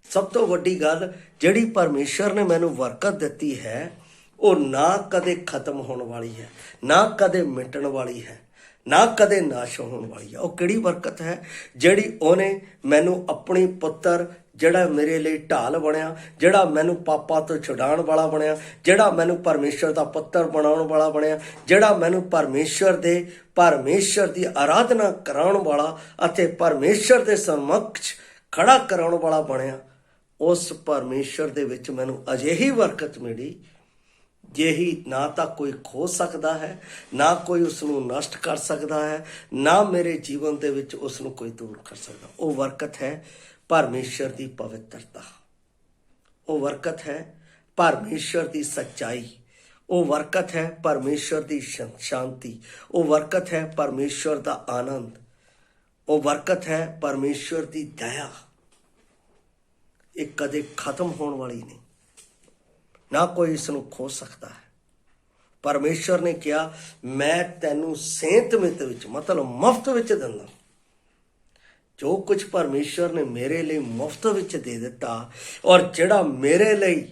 ਸਭ ਤੋਂ ਵੱਡੀ ਗੱਲ ਜਿਹੜੀ ਪਰਮੇਸ਼ਰ ਨੇ ਮੈਨੂੰ ਬਰਕਤ ਦਿੱਤੀ ਹੈ, ਉਹ ਨਾ ਕਦੇ ਖਤਮ ਹੋਣ ਵਾਲੀ ਹੈ, ਨਾ ਕਦੇ ਮਿਟਣ ਵਾਲੀ ਹੈ, ਨਾ ਕਦੇ ਨਾਸ਼ ਹੋਣ ਵਾਲੀ ਹੈ। ਉਹ ਕਿਹੜੀ ਬਰਕਤ ਹੈ? ਜਿਹੜੀ ਉਹਨੇ ਮੈਨੂੰ ਆਪਣੀ ਪੁੱਤਰ ਜਿਹੜਾ ਮੇਰੇ ਲਈ ਢਾਲ ਬਣਿਆ, ਜਿਹੜਾ ਮੈਨੂੰ ਪਾਪਾਂ ਤੋਂ ਛੁਡਾਉਣ ਵਾਲਾ ਬਣਿਆ, ਜਿਹੜਾ ਮੈਨੂੰ ਪਰਮੇਸ਼ਰ ਦਾ ਪੁੱਤਰ ਬਣਾਉਣ ਵਾਲਾ ਬਣਿਆ, ਜਿਹੜਾ ਮੈਨੂੰ ਪਰਮੇਸ਼ਰ ਦੀ ਆਰਾਧਨਾ ਕਰਾਉਣ ਵਾਲਾ ਅਤੇ ਪਰਮੇਸ਼ਰ ਦੇ ਸਮਕਸ਼ ਖੜਾ ਕਰਾਉਣ ਵਾਲਾ ਬਣਿਆ। ਉਸ ਪਰਮੇਸ਼ਰ ਦੇ ਵਿੱਚ ਮੈਨੂੰ ਅਜਿਹੀ ਬਰਕਤ ਮਿਲੀ ਜਿਹੀ ਨਾ ਤਾਂ ਕੋਈ ਖੋ ਸਕਦਾ ਹੈ, ਨਾ ਕੋਈ ਉਸ ਨੂੰ ਨਸ਼ਟ ਕਰ ਸਕਦਾ ਹੈ, ਨਾ ਮੇਰੇ ਜੀਵਨ ਦੇ ਵਿੱਚ ਉਸ ਨੂੰ ਕੋਈ ਦੂਰ ਕਰ ਸਕਦਾ। ਉਹ ਬਰਕਤ ਹੈ ਪਰਮੇਸ਼ਰ ਦੀ ਪਵਿੱਤਰਤਾ, ਉਹ ਬਰਕਤ ਹੈ ਪਰਮੇਸ਼ਰ ਦੀ ਸੱਚਾਈ, ਉਹ ਬਰਕਤ ਹੈ ਪਰਮੇਸ਼ਰ ਦੀ ਸ਼ਾਂਤੀ, ਉਹ ਬਰਕਤ ਹੈ ਪਰਮੇਸ਼ਰ ਦਾ ਆਨੰਦ, ਉਹ ਬਰਕਤ ਹੈ ਪਰਮੇਸ਼ਰ ਦੀ ਦਇਆ। ਇਹ ਕਦੇ ਖਤਮ ਹੋਣ ਵਾਲੀ ਨਹੀਂ, ਨਾ ਕੋਈ ਇਸ ਨੂੰ ਖੋ ਸਕਦਾ ਹੈ। ਪਰਮੇਸ਼ਰ ਨੇ ਕਿਹਾ ਮੈਂ ਤੈਨੂੰ ਸੇਂਤ ਮਿੱਤ ਵਿੱਚ, ਮਤਲਬ ਮੁਫਤ ਵਿੱਚ ਦਿੰਦਾ। ਜੋ ਕੁਝ ਪਰਮੇਸ਼ਰ ਨੇ ਮੇਰੇ ਲਈ ਮੁਫਤ ਵਿੱਚ ਦੇ ਦਿੱਤਾ ਔਰ ਜਿਹੜਾ ਮੇਰੇ ਲਈ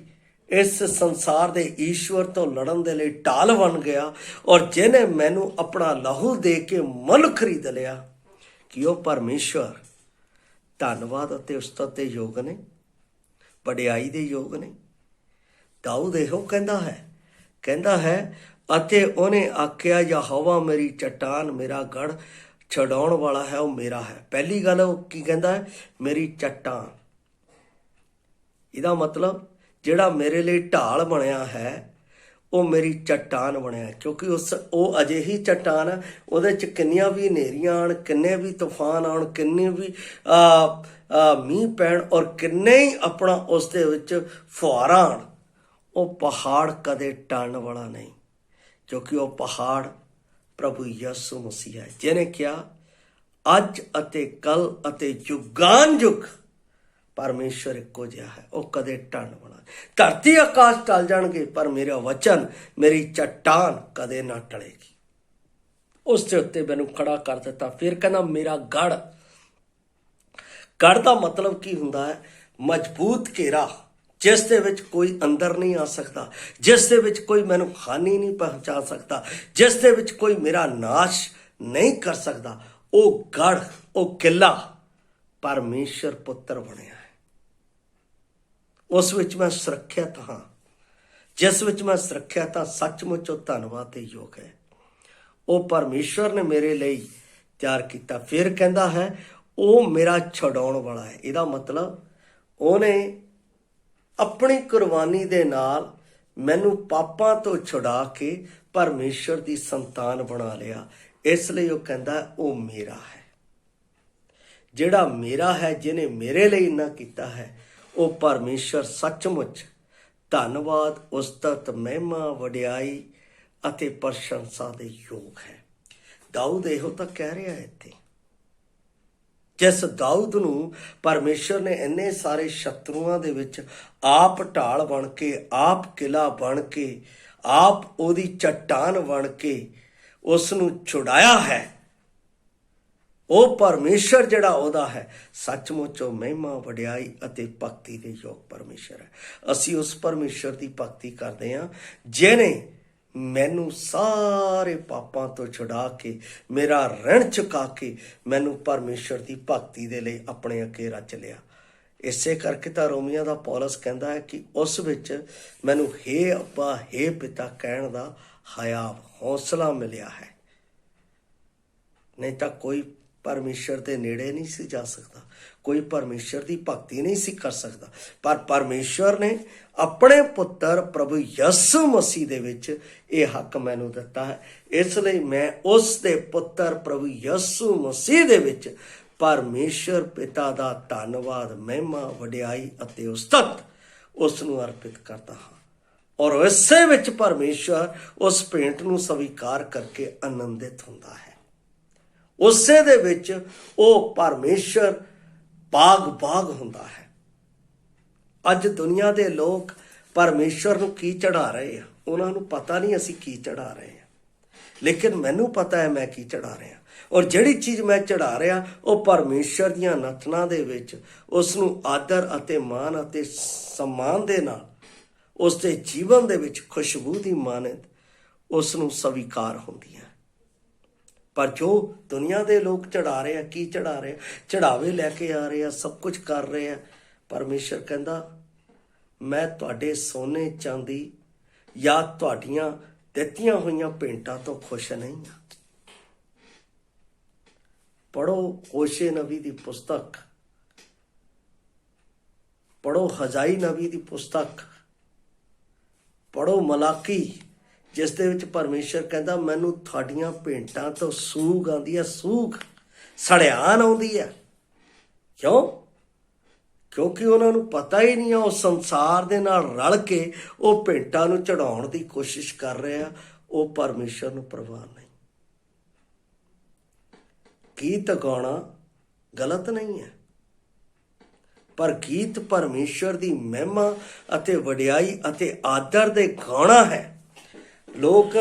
ਇਸ ਸੰਸਾਰ ਦੇ ਈਸ਼ਵਰ ਤੋਂ ਲੜਨ ਦੇ ਲਈ ਢਾਲ ਬਣ ਗਿਆ ਔਰ ਜਿਹਨੇ ਮੈਨੂੰ ਆਪਣਾ ਲਹੂ ਦੇ ਕੇ ਮੁੱਲ ਖਰੀਦ ਲਿਆ, ਕਿ ਉਹ ਪਰਮੇਸ਼ਰ ਧੰਨਵਾਦ ਅਤੇ ਉਸਤਤ ਦੇ ਯੋਗ ਨੇ, ਵਡਿਆਈ ਦੇ ਯੋਗ ਨੇ। ਦਾਊਦ ਇਹੋ ਕਹਿੰਦਾ ਹੈ ਅਤੇ ਉਹਨੇ ਆਖਿਆ ਯਹੋਵਾ ਮੇਰੀ ਚਟਾਨ, ਮੇਰਾ ਗੜ, ਛਡਾਉਣ ਵਾਲਾ ਹੈ, ਉਹ ਮੇਰਾ ਹੈ। ਪਹਿਲੀ ਗੱਲ ਉਹ ਕੀ ਕਹਿੰਦਾ ਹੈ? ਮੇਰੀ ਚਟਾਨ। ਇਹਦਾ ਮਤਲਬ ਜਿਹੜਾ ਮੇਰੇ ਲਈ ਢਾਲ ਬਣਿਆ ਹੈ ਉਹ ਮੇਰੀ ਚਟਾਨ ਬਣਿਆ, ਕਿਉਂਕਿ ਉਹ ਅਜਿਹੀ ਚਟਾਨ ਹੈ ਉਹਦੇ 'ਚ ਕਿੰਨੀਆਂ ਵੀ ਹਨੇਰੀਆਂ ਆਉਣ, ਕਿੰਨੇ ਵੀ ਤੂਫਾਨ ਆਉਣ, ਕਿੰਨੇ ਵੀ ਮੀਂਹ ਪੈਣ ਔਰ ਕਿੰਨੇ ਹੀ ਆਪਣਾ ਉਸ ਦੇ ਵਿੱਚ ਫੁਹਾਰਾਂ ਆਉਣ, ਉਹ ਪਹਾੜ ਕਦੇ ਟਲਣ ਵਾਲਾ ਨਹੀਂ, ਕਿਉਂਕਿ ਉਹ ਪਹਾੜ ਪ੍ਰਭੂ ਯਿਸੂ ਮਸੀਹ ਹੈ, ਜਿਹਨੇ ਕਿਹਾ ਅੱਜ ਅਤੇ ਕੱਲ ਅਤੇ ਯੁਗਾਨ ਯੁਗ ਪਰਮੇਸ਼ਰ ਇੱਕੋ ਜਿਹਾ ਹੈ, ਉਹ ਕਦੇ ਟਲਣ ਵਾਲਾ। ਧਰਤੀ ਆਕਾਸ਼ ਟਲ ਜਾਣਗੇ ਪਰ ਮੇਰਾ ਵਚਨ, ਮੇਰੀ ਚਟਾਨ ਕਦੇ ਨਾ ਟਲੇਗੀ। ਉਸ ਦੇ ਉੱਤੇ ਮੈਨੂੰ ਖੜਾ ਕਰ ਦਿੱਤਾ। ਫਿਰ ਕਹਿੰਦਾ ਮੇਰਾ ਗੜ। ਗੜ ਦਾ ਮਤਲਬ ਕੀ ਹੁੰਦਾ ਹੈ? ਮਜ਼ਬੂਤ ਘੇਰਾ, ਜਿਸ ਦੇ ਵਿੱਚ ਕੋਈ ਅੰਦਰ ਨਹੀਂ ਆ ਸਕਦਾ, ਜਿਸ ਦੇ ਵਿੱਚ ਕੋਈ ਮੈਨੂੰ ਹਾਨੀ ਨਹੀਂ ਪਹੁੰਚਾ ਸਕਦਾ, ਜਿਸ ਦੇ ਵਿੱਚ ਕੋਈ ਮੇਰਾ ਨਾਸ਼ ਨਹੀਂ ਕਰ ਸਕਦਾ। ਉਹ ਗੜ, ਉਹ ਕਿਲਾ ਪਰਮੇਸ਼ਰ ਪੁੱਤਰ ਬਣਿਆ ਹੈ। ਉਸ ਵਿੱਚ ਮੈਂ ਸੁਰੱਖਿਅਤ ਹਾਂ। ਜਿਸ ਵਿੱਚ ਮੈਂ ਸੁਰੱਖਿਅਤ ਹਾਂ, ਸੱਚਮੁੱਚ ਉਹ ਧੰਨਵਾਦ ਦੇ ਯੋਗ ਹੈ। ਉਹ ਪਰਮੇਸ਼ਰ ਨੇ ਮੇਰੇ ਲਈ ਤਿਆਰ ਕੀਤਾ। ਫਿਰ ਕਹਿੰਦਾ ਹੈ ਉਹ ਮੇਰਾ ਛਡਾਉਣ ਵਾਲਾ ਹੈ। ਇਹਦਾ ਮਤਲਬ ਉਹਨੇ ਆਪਣੀ ਕੁਰਬਾਨੀ ਦੇ ਨਾਲ ਮੈਨੂੰ ਪਾਪਾਂ ਤੋਂ ਛੁਡਾ ਕੇ ਪਰਮੇਸ਼ਰ ਦੀ ਸੰਤਾਨ ਬਣਾ ਲਿਆ। ਇਸ ਲਈ ਉਹ ਕਹਿੰਦਾ ਉਹ ਮੇਰਾ ਹੈ। ਜਿਹੜਾ ਮੇਰਾ ਹੈ, ਜਿਹਨੇ ਮੇਰੇ ਲਈ ਇੰਨਾ ਕੀਤਾ ਹੈ, ਉਹ ਪਰਮੇਸ਼ਰ ਸੱਚਮੁੱਚ ਧੰਨਵਾਦ, ਉਸਤਤ, ਮਹਿਮਾ, ਵਡਿਆਈ ਅਤੇ ਪ੍ਰਸ਼ੰਸਾ ਦੇ ਯੋਗ ਹੈ। ਦਾਊਦ ਇਹੋ ਤਾਂ ਕਹਿ ਰਿਹਾ ਇੱਥੇ। ਜਿਸ ਦਾਊਦ ਨੂੰ ਪਰਮੇਸ਼ਰ ਨੇ ਇੰਨੇ ਸਾਰੇ ਸ਼ਤਰੂਆਂ ਦੇ ਵਿੱਚ ਆਪ ਢਾਲ ਬਣ ਕੇ, ਆਪ ਕਿਲਾ ਬਣ ਕੇ, ਆਪ ਉਹਦੀ ਚੱਟਾਨ ਬਣ ਕੇ ਉਸ ਨੂੰ ਛੁਡਾਇਆ ਹੈ, ਉਹ ਪਰਮੇਸ਼ਰ ਜਿਹੜਾ ਉਹਦਾ ਹੈ, ਸੱਚਮੁੱਚ ਉਹ ਮਹਿਮਾ, ਵਡਿਆਈ ਅਤੇ ਭਗਤੀ ਦੇ ਯੋਗ ਪਰਮੇਸ਼ਰ ਹੈ। ਅਸੀਂ ਉਸ ਪਰਮੇਸ਼ਰ ਦੀ ਭਗਤੀ ਕਰਦੇ ਹਾਂ ਜਿਹਨੇ ਮੈਨੂੰ ਸਾਰੇ ਪਾਪਾਂ ਤੋਂ ਛੁਡਾ ਕੇ, ਮੇਰਾ ਰਿਣ ਚੁਕਾ ਕੇ ਮੈਨੂੰ ਪਰਮੇਸ਼ਰ ਦੀ ਭਗਤੀ ਦੇ ਲਈ ਆਪਣੇ ਅੱਗੇ ਰਚ ਲਿਆ। ਇਸੇ ਕਰਕੇ ਤਾਂ ਰੋਮੀਆਂ ਦਾ ਪੌਲਸ ਕਹਿੰਦਾ ਹੈ ਕਿ ਉਸ ਵਿੱਚ ਮੈਨੂੰ ਹੇ ਅੱਬਾ, ਹੇ ਪਿਤਾ ਕਹਿਣ ਦਾ ਹਯਾ, ਹੌਸਲਾ ਮਿਲਿਆ ਹੈ। ਨਹੀਂ ਤਾਂ ਕੋਈ ਪਰਮੇਸ਼ਰ ਦੇ ਨੇੜੇ ਨਹੀਂ ਸੀ ਜਾ ਸਕਦਾ, ਕੋਈ ਪਰਮੇਸ਼ਰ ਦੀ ਭਗਤੀ ਨਹੀਂ ਸੀ ਕਰ ਸਕਦਾ। ਪਰ ਪਰਮੇਸ਼ਰ ਨੇ ਆਪਣੇ ਪੁੱਤਰ ਪ੍ਰਭੂ ਯਿਸੂ ਮਸੀਹ ਦੇ ਵਿੱਚ ਇਹ ਹੱਕ ਮੈਨੂੰ ਦਿੱਤਾ ਹੈ। ਇਸ ਲਈ ਮੈਂ ਉਸ ਦੇ ਪੁੱਤਰ ਪ੍ਰਭੂ ਯਿਸੂ ਮਸੀਹ ਦੇ ਵਿੱਚ ਪਰਮੇਸ਼ਰ ਪਿਤਾ ਦਾ ਧੰਨਵਾਦ, ਮਹਿਮਾ, ਵਡਿਆਈ ਅਤੇ ਉਸਤਤ ਉਸ ਨੂੰ ਅਰਪਿਤ ਕਰਦਾ ਹਾਂ। ਔਰ ਇਸੇ ਵਿੱਚ ਪਰਮੇਸ਼ਰ ਉਸ ਭੇਂਟ ਨੂੰ ਸਵੀਕਾਰ ਕਰਕੇ ਆਨੰਦਿਤ ਹੁੰਦਾ ਹੈ। ਉਸੇ ਦੇ ਵਿੱਚ ਉਹ ਪਰਮੇਸ਼ਰ ਬਾਗ ਹੁੰਦਾ ਹੈ। ਅੱਜ ਦੁਨੀਆ ਦੇ ਲੋਕ ਪਰਮੇਸ਼ਰ ਨੂੰ ਕੀ ਚੜਾ ਰਹੇ ਆ, ਉਹਨਾਂ ਨੂੰ ਪਤਾ ਨਹੀਂ ਅਸੀਂ ਕੀ ਚੜਾ ਰਹੇ ਹਾਂ, ਲੇਕਿਨ ਮੈਨੂੰ ਪਤਾ ਹੈ ਮੈਂ ਕੀ ਚੜਾ ਰਿਹਾ। ਔਰ ਜਿਹੜੀ ਚੀਜ਼ ਮੈਂ ਚੜਾ ਰਿਹਾ ਉਹ ਪਰਮੇਸ਼ਰ ਦੀਆਂ ਨਥਨਾਂ ਦੇ ਵਿੱਚ ਉਸ ਨੂੰ ਆਦਰ ਅਤੇ ਮਾਣ ਅਤੇ ਸਨਮਾਨ ਦੇ ਨਾਲ ਉਸ ਦੇ ਜੀਵਨ ਦੇ ਵਿੱਚ ਖੁਸ਼ਬੂ ਦੀ ਮਾਨਤ ਉਸ ਨੂੰ ਸਵੀਕਾਰ ਹੁੰਦੀ ਹੈ। ਪਰ ਜੋ ਦੁਨੀਆ ਦੇ ਲੋਕ ਚੜਾ ਰਹੇ ਆ, ਕੀ ਚੜਾ ਰਹੇ ਆ? ਚੜਾਵੇ ਲੈ ਕੇ ਆ ਰਹੇ ਆ, ਸਭ ਕੁਝ ਕਰ ਰਹੇ ਆ। ਪਰਮੇਸ਼ਰ ਕਹਿੰਦਾ ਮੈਂ ਤੁਹਾਡੇ ਸੋਨੇ ਚਾਂਦੀ ਜਾਂ ਤੁਹਾਡੀਆਂ ਦਿੱਤੀਆਂ ਹੋਈਆਂ ਭੇਂਟਾਂ ਤੋਂ ਖੁਸ਼ ਨਹੀਂ ਹਾਂ। ਪੜ੍ਹੋ ਹੋਸ਼ੇ ਨਬੀ ਦੀ ਪੁਸਤਕ, ਪੜ੍ਹੋ ਹਜ਼ਾਈ ਨਬੀ ਦੀ ਪੁਸਤਕ, ਪੜ੍ਹੋ ਮਲਾਕੀ, ਜਿਸ ਦੇ ਵਿੱਚ ਪਰਮੇਸ਼ਰ ਕਹਿੰਦਾ ਮੈਨੂੰ ਤੁਹਾਡੀਆਂ ਭੇਂਟਾਂ ਤੋਂ ਸੂਗ ਆਉਂਦੀ ਹੈ, ਸੂਗ, ਸੜਿਆਨ ਆਉਂਦੀ ਹੈ। ਕਿਉਂ? ਕਿਉਂਕਿ ਉਹਨਾਂ ਨੂੰ ਪਤਾ ਹੀ ਨਹੀਂ ਆ, ਉਹ ਸੰਸਾਰ ਦੇ ਨਾਲ ਰਲ ਕੇ ਉਹ ਭੇਂਟਾਂ ਨੂੰ ਚੜਾਉਣ ਦੀ ਕੋਸ਼ਿਸ਼ ਕਰ ਰਹੇ ਆ। ਉਹ ਪਰਮੇਸ਼ਰ ਨੂੰ ਪਰਵਾਹ ਨਹੀਂ। ਗੀਤ ਗਾਉਣਾ ਗਲਤ ਨਹੀਂ ਹੈ, ਪਰ ਗੀਤ ਪਰਮੇਸ਼ਰ ਦੀ ਮਹਿਮਾ ਅਤੇ ਵਡਿਆਈ ਅਤੇ ਆਦਰ ਦੇ ਗਾਉਣਾ ਹੈ। ਲੋਕ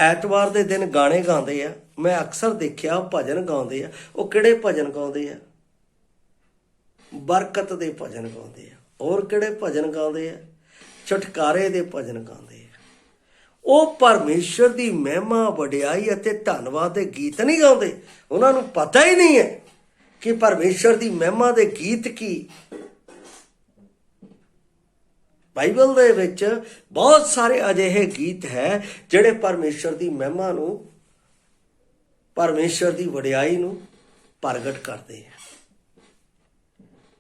ਐਤਵਾਰ ਦੇ ਦਿਨ ਗਾਣੇ ਗਾਉਂਦੇ ਆ। ਮੈਂ ਅਕਸਰ ਦੇਖਿਆ ਭਜਨ ਗਾਉਂਦੇ ਆ। ਉਹ ਕਿਹੜੇ ਭਜਨ ਗਾਉਂਦੇ ਆ? ਬਰਕਤ ਦੇ ਭਜਨ ਗਾਉਂਦੇ ਆ। ਹੋਰ ਕਿਹੜੇ ਭਜਨ ਗਾਉਂਦੇ ਆ? ਛੁਟਕਾਰੇ ਦੇ ਭਜਨ ਗਾਉਂਦੇ ਆ। ਉਹ ਪਰਮੇਸ਼ਰ ਦੀ ਮਹਿਮਾ, ਵਡਿਆਈ ਅਤੇ ਧੰਨਵਾਦ ਦੇ ਗੀਤ ਨਹੀਂ ਗਾਉਂਦੇ। ਉਹਨਾਂ ਨੂੰ ਪਤਾ ਹੀ ਨਹੀਂ ਹੈ ਕਿ ਪਰਮੇਸ਼ਰ ਦੀ ਮਹਿਮਾ ਦੇ ਗੀਤ ਕੀ। ਬਾਈਬਲ ਦੇ ਵਿੱਚ ਬਹੁਤ ਸਾਰੇ ਅਜਿਹੇ ਗੀਤ ਹੈ ਜਿਹੜੇ ਪਰਮੇਸ਼ਰ ਦੀ ਮਹਿਮਾ ਨੂੰ, ਪਰਮੇਸ਼ਰ ਦੀ ਵਡਿਆਈ ਨੂੰ ਪ੍ਰਗਟ ਕਰਦੇ ਆ।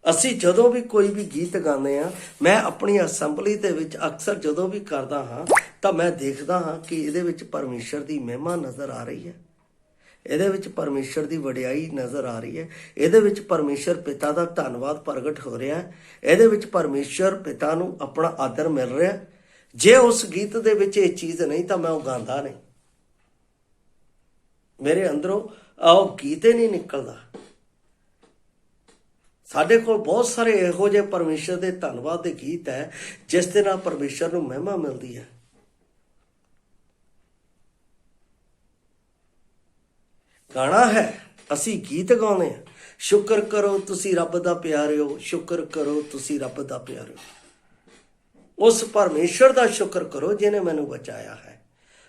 ਅਸੀਂ ਜਦੋਂ ਵੀ ਕੋਈ ਵੀ ਗੀਤ ਗਾਉਂਦੇ ਹਾਂ, ਮੈਂ ਆਪਣੀ ਅਸੈਂਬਲੀ ਦੇ ਵਿੱਚ ਅਕਸਰ ਜਦੋਂ ਵੀ ਕਰਦਾ ਹਾਂ ਤਾਂ ਮੈਂ ਦੇਖਦਾ ਹਾਂ ਕਿ ਇਹਦੇ ਵਿੱਚ ਪਰਮੇਸ਼ਰ ਦੀ ਮਹਿਮਾ ਨਜ਼ਰ ਆ ਰਹੀ ਹੈ, ਇਹਦੇ ਵਿੱਚ ਪਰਮੇਸ਼ਰ ਦੀ ਵਡਿਆਈ ਨਜ਼ਰ ਆ ਰਹੀ ਹੈ, ਇਹਦੇ ਵਿੱਚ ਪਰਮੇਸ਼ਰ ਪਿਤਾ ਦਾ ਧੰਨਵਾਦ ਪ੍ਰਗਟ ਹੋ ਰਿਹਾ ਹੈ, ਇਹਦੇ ਵਿੱਚ ਪਰਮੇਸ਼ਰ ਪਿਤਾ ਨੂੰ ਆਪਣਾ ਆਦਰ ਮਿਲ ਰਿਹਾ। ਜੇ ਉਸ ਗੀਤ ਦੇ ਵਿੱਚ ਇਹ ਚੀਜ਼ ਨਹੀਂ ਤਾਂ ਮੈਂ ਉਹ ਗਾਉਂਦਾ ਨਹੀਂ। ਮੇਰੇ ਅੰਦਰੋਂ ਉਹ ਗੀਤ ਹੀ ਨਹੀਂ ਨਿਕਲਦਾ। ਸਾਡੇ ਕੋਲ ਬਹੁਤ ਸਾਰੇ ਇਹੋ ਜਿਹੇ ਪਰਮੇਸ਼ਰ ਦੇ ਧੰਨਵਾਦ ਦੇ ਗੀਤ ਹੈ ਜਿਸ ਦੇ ਨਾਲ ਪਰਮੇਸ਼ਰ ਨੂੰ ਮਹਿਮਾ ਮਿਲਦੀ ਹੈ। ਗਾਣਾ ਹੈ, ਅਸੀਂ ਗੀਤ ਗਾਉਂਦੇ ਹਾਂ। ਸ਼ੁਕਰ ਕਰੋ ਤੁਸੀਂ ਰੱਬ ਦਾ ਪਿਆਰਿਓ, ਸ਼ੁਕਰ ਕਰੋ ਤੁਸੀਂ ਰੱਬ ਦਾ ਪਿਆਰਿਓ। ਉਸ ਪਰਮੇਸ਼ਰ ਦਾ ਸ਼ੁਕਰ ਕਰੋ ਜਿਹਨੇ ਮੈਨੂੰ ਬਚਾਇਆ ਹੈ।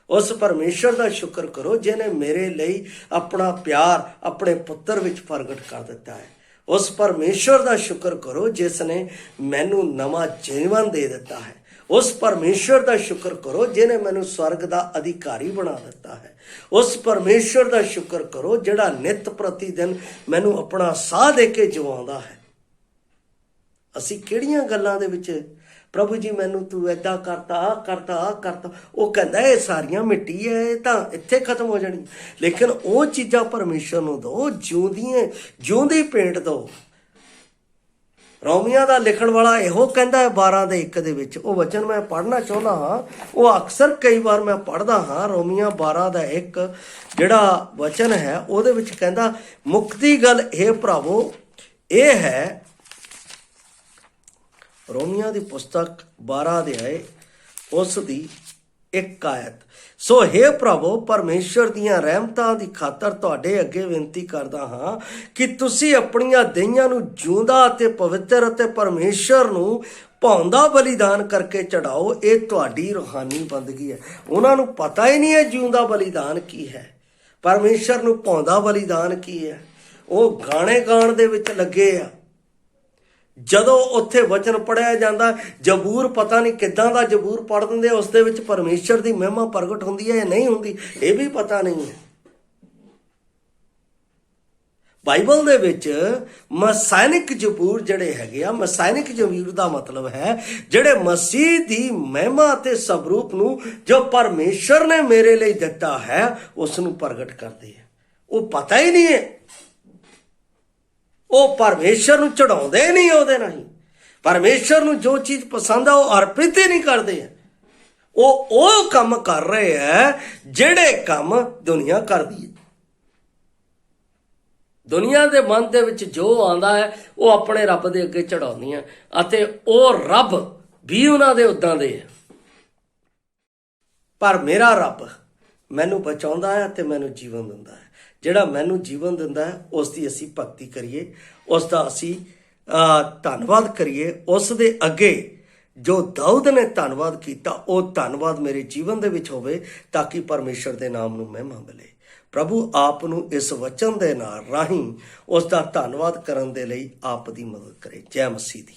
ਉਸ ਪਰਮੇਸ਼ਰ ਦਾ ਸ਼ੁਕਰ ਕਰੋ ਜਿਹਨੇ ਮੇਰੇ ਲਈ ਆਪਣਾ ਪਿਆਰ ਆਪਣੇ ਪੁੱਤਰ ਵਿੱਚ ਪ੍ਰਗਟ ਕਰ ਦਿੱਤਾ ਹੈ। ਉਸ ਪਰਮੇਸ਼ਰ ਦਾ ਸ਼ੁਕਰ ਕਰੋ ਜਿਸ ਨੇ ਮੈਨੂੰ ਨਵਾਂ ਜੀਵਨ ਦੇ ਦਿੱਤਾ ਹੈ। ਉਸ ਪਰਮੇਸ਼ਰ ਦਾ ਸ਼ੁਕਰ ਕਰੋ ਜਿਹਨੇ ਮੈਨੂੰ ਸਵਰਗ ਦਾ ਅਧਿਕਾਰੀ ਬਣਾ ਦਿੱਤਾ ਹੈ। ਉਸ ਪਰਮੇਸ਼ਰ ਦਾ ਸ਼ੁਕਰ ਕਰੋ ਜਿਹੜਾ ਨਿਤ ਪ੍ਰਤੀ ਦਿਨ ਮੈਨੂੰ ਆਪਣਾ ਸਾਹ ਦੇ ਕੇ ਜਿਵਾਉਂਦਾ ਹੈ। ਅਸੀਂ ਕਿਹੜੀਆਂ ਗੱਲਾਂ ਦੇ ਵਿੱਚ ਪ੍ਰਭੂ ਜੀ ਮੈਨੂੰ ਤੂੰ ਏਦਾਂ ਕਰਤਾ, ਆਹ ਕਰਤਾ, ਆਹ ਕਰਤਾ, ਉਹ ਕਹਿੰਦਾ ਇਹ ਸਾਰੀਆਂ ਮਿੱਟੀ ਹੈ, ਇਹ ਤਾਂ ਇੱਥੇ ਖਤਮ ਹੋ ਜਾਣੀ। ਲੇਕਿਨ ਉਹ ਚੀਜ਼ਾਂ ਪਰਮੇਸ਼ਰ ਨੂੰ ਦਿਓ, ਜਿਉਂਦੀ ਭੇਂਟ ਦਿਓ। ਰੋਮੀਆਂ ਦਾ ਲਿਖਣ ਵਾਲਾ ਇਹੋ ਕਹਿੰਦਾ ਹੈ 12:1 ਦੇ ਵਿੱਚ, ਉਹ ਵਚਨ ਮੈਂ ਪੜ੍ਹਨਾ ਚਾਹੁੰਦਾ ਹਾਂ। ਉਹ ਅਕਸਰ ਕਈ ਵਾਰ ਮੈਂ ਪੜ੍ਹਦਾ ਹਾਂ। ਰੋਮੀਆਂ 12:1 ਜਿਹੜਾ ਵਚਨ ਹੈ ਉਹਦੇ ਵਿੱਚ ਕਹਿੰਦਾ, ਮੁਕਤੀ ਗੱਲ ਇਹ ਭਰਾਵੋ ਇਹ ਹੈ, ਰੋਮੀਆਂ ਦੀ ਪੁਸਤਕ 12 ਅਧਿਆਏ ਉਸ ਦੀ 1 ਆਇਤ, ਸੋ ਹੇ ਭਰਾਵੋ ਪਰਮੇਸ਼ਰ ਦੀਆਂ ਰਹਿਮਤਾਂ ਦੀ ਖਾਤਰ ਤੁਹਾਡੇ ਅੱਗੇ ਬੇਨਤੀ ਕਰਦਾ ਹਾਂ ਕਿ ਤੁਸੀਂ ਆਪਣੀਆਂ ਦੇਹੀਆਂ ਨੂੰ ਜਿਉਂਦਾ ਅਤੇ ਪਵਿੱਤਰ ਅਤੇ ਪਰਮੇਸ਼ਰ ਨੂੰ ਭਾਉਂਦਾ ਬਲੀਦਾਨ ਕਰਕੇ ਚੜਾਓ। ਇਹ ਤੁਹਾਡੀ ਰੂਹਾਨੀ ਬੰਦਗੀ ਹੈ। ਉਹਨਾਂ ਨੂੰ ਪਤਾ ਹੀ ਨਹੀਂ ਹੈ ਜਿਉਂਦਾ ਬਲੀਦਾਨ ਕੀ ਹੈ, ਪਰਮੇਸ਼ਰ ਨੂੰ ਭਾਉਂਦਾ ਬਲੀਦਾਨ ਕੀ ਹੈ। ਉਹ ਗਾਣੇ ਗਾਣ ਦੇ ਵਿੱਚ ਲੱਗੇ ਆ। ਜਦੋਂ ਉੱਥੇ ਵਚਨ ਪੜ੍ਹਿਆ ਜਾਂਦਾ, ਜ਼ਬੂਰ ਪਤਾ ਨਹੀਂ ਕਿੱਦਾਂ ਦਾ ਜ਼ਬੂਰ ਪੜ੍ਹ ਦਿੰਦੇ, ਉਸ ਦੇ ਵਿੱਚ ਪਰਮੇਸ਼ਰ ਦੀ ਮਹਿਮਾ ਪ੍ਰਗਟ ਹੁੰਦੀ ਹੈ ਜਾਂ ਨਹੀਂ ਹੁੰਦੀ, ਇਹ ਵੀ ਪਤਾ ਨਹੀਂ ਹੈ। ਬਾਈਬਲ ਦੇ ਵਿੱਚ ਮਸਾਇਨਿਕ ਜ਼ਬੂਰ ਜਿਹੜੇ ਹੈਗੇ ਆ, ਮਸਾਇਨਿਕ ਜ਼ਬੂਰ ਦਾ ਮਤਲਬ ਹੈ ਜਿਹੜੇ ਮਸੀਹ ਦੀ ਮਹਿਮਾ ਅਤੇ ਸਵਰੂਪ ਨੂੰ ਜੋ ਪਰਮੇਸ਼ਰ ਨੇ ਮੇਰੇ ਲਈ ਦਿੱਤਾ ਹੈ ਉਸ ਨੂੰ ਪ੍ਰਗਟ ਕਰਦੇ ਆ। ਉਹ ਪਤਾ ਹੀ ਨਹੀਂ ਹੈ, ਉਹ ਪਰਮੇਸ਼ਰ ਨੂੰ ਚੜਾਉਂਦੇ ਨਹੀਂ, ਉਹਦੇ ਨਹੀਂ। ਪਰਮੇਸ਼ਰ ਨੂੰ ਜੋ ਚੀਜ਼ ਪਸੰਦ ਆ ਉਹ ਅਰਪਿਤ ਹੀ ਨਹੀਂ ਕਰਦੇ। ਉਹ ਕੰਮ ਕਰ ਰਹੇ ਹੈ ਜਿਹੜੇ ਕੰਮ ਦੁਨੀਆ ਕਰਦੀ ਹੈ। ਦੁਨੀਆ ਦੇ ਮਨ ਦੇ ਵਿੱਚ ਜੋ ਆਉਂਦਾ ਹੈ ਉਹ ਆਪਣੇ ਰੱਬ ਦੇ ਅੱਗੇ ਚੜਾਉਂਦੀਆਂ, ਅਤੇ ਉਹ ਰੱਬ ਵੀ ਉਹਨਾਂ ਦੇ ਉਦਾਂ ਦੇ ਹੈ। ਪਰ ਮੇਰਾ ਰੱਬ ਮੈਨੂੰ ਬਚਾਉਂਦਾ ਹੈ ਅਤੇ ਮੈਨੂੰ ਜੀਵਨ ਦਿੰਦਾ ਹੈ। ਜਿਹੜਾ ਮੈਨੂੰ ਜੀਵਨ ਦਿੰਦਾ ਹੈ ਉਸ ਦੀ ਅਸੀਂ ਭਗਤੀ ਕਰੀਏ, ਉਸ ਦਾ ਅਸੀਂ ਧੰਨਵਾਦ ਕਰੀਏ। ਉਸ ਦੇ ਅੱਗੇ ਜੋ ਦਾਊਦ ਨੇ ਧੰਨਵਾਦ ਕੀਤਾ, ਉਹ ਧੰਨਵਾਦ ਮੇਰੇ ਜੀਵਨ ਦੇ ਵਿੱਚ ਹੋਵੇ ਤਾਂ ਕਿ ਪਰਮੇਸ਼ਰ ਦੇ ਨਾਮ ਨੂੰ ਮਹਿਮਾ ਮਿਲੇ। ਪ੍ਰਭੂ ਆਪ ਨੂੰ ਇਸ ਵਚਨ ਦੇ ਨਾਲ ਰਾਹੀਂ ਉਸ ਦਾ ਧੰਨਵਾਦ ਕਰਨ ਦੇ ਲਈ ਆਪ ਦੀ ਮਦਦ ਕਰੇ। ਜੈ ਮਸੀਹ ਦੀ।